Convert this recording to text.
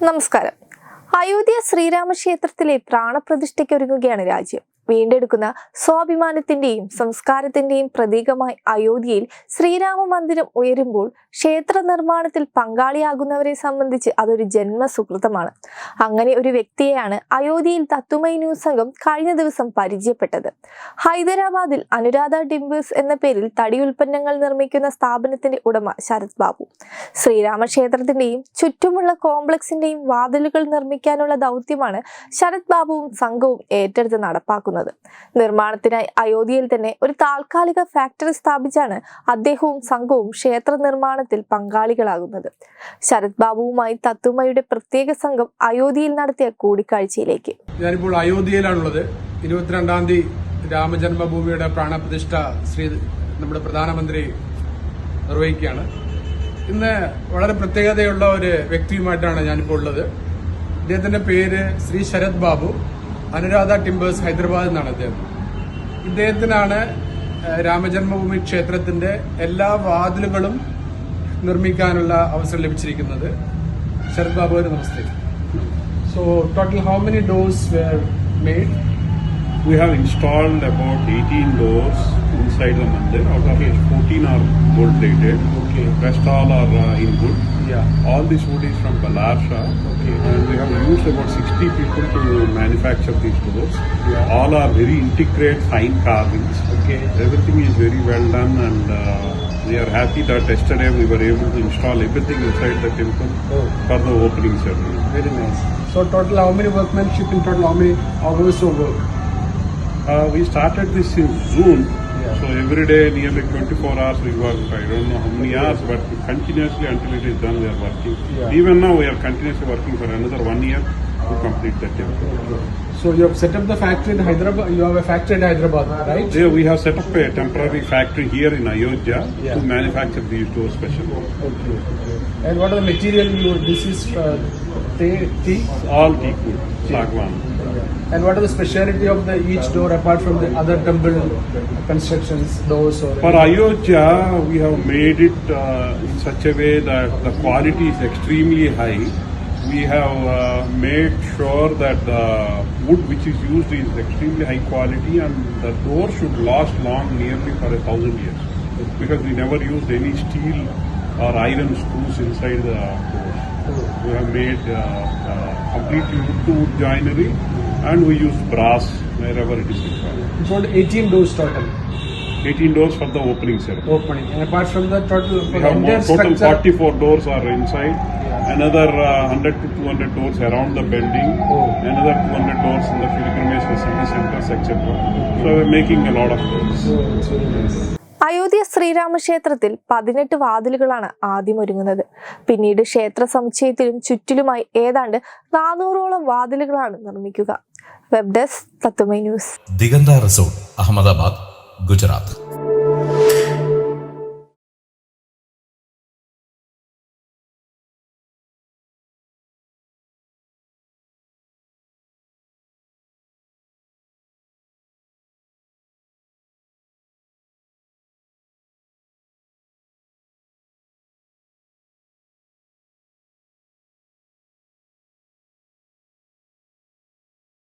നമസ്കാരം. അയോധ്യ ശ്രീരാമക്ഷേത്രത്തിലെ പ്രാണപ്രതിഷ്ഠയ്ക്കൊരുങ്ങുകയാണ് രാജ്യം. വീണ്ടെടുക്കുന്ന സ്വാഭിമാനത്തിന്റെയും സംസ്കാരത്തിന്റെയും പ്രതീകമായി അയോധ്യയിൽ ശ്രീരാമ മന്ദിരം ഉയരുമ്പോൾ ക്ഷേത്ര നിർമ്മാണത്തിൽ പങ്കാളിയാകുന്നവരെ സംബന്ധിച്ച് അതൊരു ജന്മസുകൃതമാണ്. അങ്ങനെ ഒരു വ്യക്തിയെയാണ് അയോധ്യയിൽ തത്വമയി ന്യൂസ് സംഘം കഴിഞ്ഞ ദിവസം പരിചയപ്പെട്ടത്. ഹൈദരാബാദിൽ അനുരാധ ടിമ്പേഴ്സ് എന്ന പേരിൽ തടി ഉൽപ്പന്നങ്ങൾ നിർമ്മിക്കുന്ന സ്ഥാപനത്തിന്റെ ഉടമ ശരത് ബാബു. ശ്രീരാമക്ഷേത്രത്തിന്റെയും ചുറ്റുമുള്ള കോംപ്ലക്സിന്റെയും വാതിലുകൾ നിർമ്മിക്കാനുള്ള ദൗത്യമാണ് ശരത് ബാബുവും സംഘവും ഏറ്റെടുത്ത് നടപ്പാക്കുന്നത്. നിർമ്മാണത്തിനായി അയോധ്യയിൽ തന്നെ ഒരു താൽക്കാലിക ഫാക്ടറി സ്ഥാപിച്ചാണ് അദ്ദേഹവും സംഘവും ക്ഷേത്ര നിർമ്മാണത്തിൽ പങ്കാളികളാകുന്നത്. ശരത് ബാബുവുമായി തത്വമയുടെ പ്രത്യേക സംഘം അയോധ്യയിൽ നടത്തിയ കൂടിക്കാഴ്ചയിലേക്ക്. ഞാനിപ്പോൾ അയോധ്യയിലാണുള്ളത്. 22-ാം തീയതി രാമജന്മഭൂമിയുടെ പ്രാണപ്രതിഷ്ഠ നമ്മുടെ പ്രധാനമന്ത്രി നിർവഹിക്കുകയാണ്. ഇന്ന് വളരെ പ്രത്യേകതയുള്ള ഒരു വ്യക്തിയുമായിട്ടാണ് ഞാനിപ്പോൾ ഉള്ളത്. ഇദ്ദേഹത്തിന്റെ പേര് ശ്രീ ശരത് ബാബു. അനുരാധ ടിമ്പേഴ്സ് ഹൈദരാബാദ് എന്നാണ് ഇദ്ദേഹത്തിനാണ് രാമജന്മഭൂമി ക്ഷേത്രത്തിന്റെ എല്ലാ വാതിലുകളും നിർമ്മിക്കാനുള്ള അവസരം ലഭിച്ചിരിക്കുന്നത്. ശരത് ബാബു, നമസ്തേ. So total how many doors were made? We have installed about 18 doors inside the mandir. Out of which 14 are gold plated. Okay. Rest all are in wood. Yeah. All this wood is from Balarsa. Okay. And we have used about 60 people to manufacture these doors. Yeah. All are very intricate, fine carvings. Okay. Everything is very well done, and we are happy that yesterday we were able to install everything inside the temple for the opening ceremony. Very nice. So total how many workmanship in total? How many hours of work? We started this in June, Yeah. so every day nearly 24 hours we work. I don't know how many hours, but continuously until it is done we are working. Yeah. Even now we are continuously working for another 1 year to complete the temple. So you have set up the factory in Hyderabad. You have a factory in Hyderabad, right? There we have set up a temporary factory here in Ayodhya Yeah. to manufacture these doors specially. Okay. And what are the material you? This is teak. All teak wood, sagwan. And what are the speciality of each door apart from the other temple constructions, doors? Or For Ayodhya, we have made it in such a way that the quality is extremely high. We have made sure that the wood which is used is extremely high quality, and the door should last long, nearly for 1,000 years. Because we never used any steel or iron screws inside the doors. We have made completely wood to wood joinery, and we use brass wherever it is required. it's only 18 doors total 18 doors for the opening ceremony. opening. And apart from the total, We have entire total structure. 44 doors are inside. Yeah. Another 100 to 200 doors around the building. Oh. Another 200 doors in the pilgrimage facility centers, etc. So we're making a lot of doors. It's very nice. Ayodhya ശ്രീരാമക്ഷേത്രത്തിൽ 18 വാതിലുകളാണ് ആദ്യം ഒരുങ്ങുന്നത്. പിന്നീട് ക്ഷേത്ര സമുച്ചയത്തിലും ചുറ്റിലുമായി ഏതാണ്ട് 400ഓളം വാതിലുകളാണ് നിർമ്മിക്കുക. Web desk Tatwamayi news. Diganta resort, Ahmedabad, Gujarat.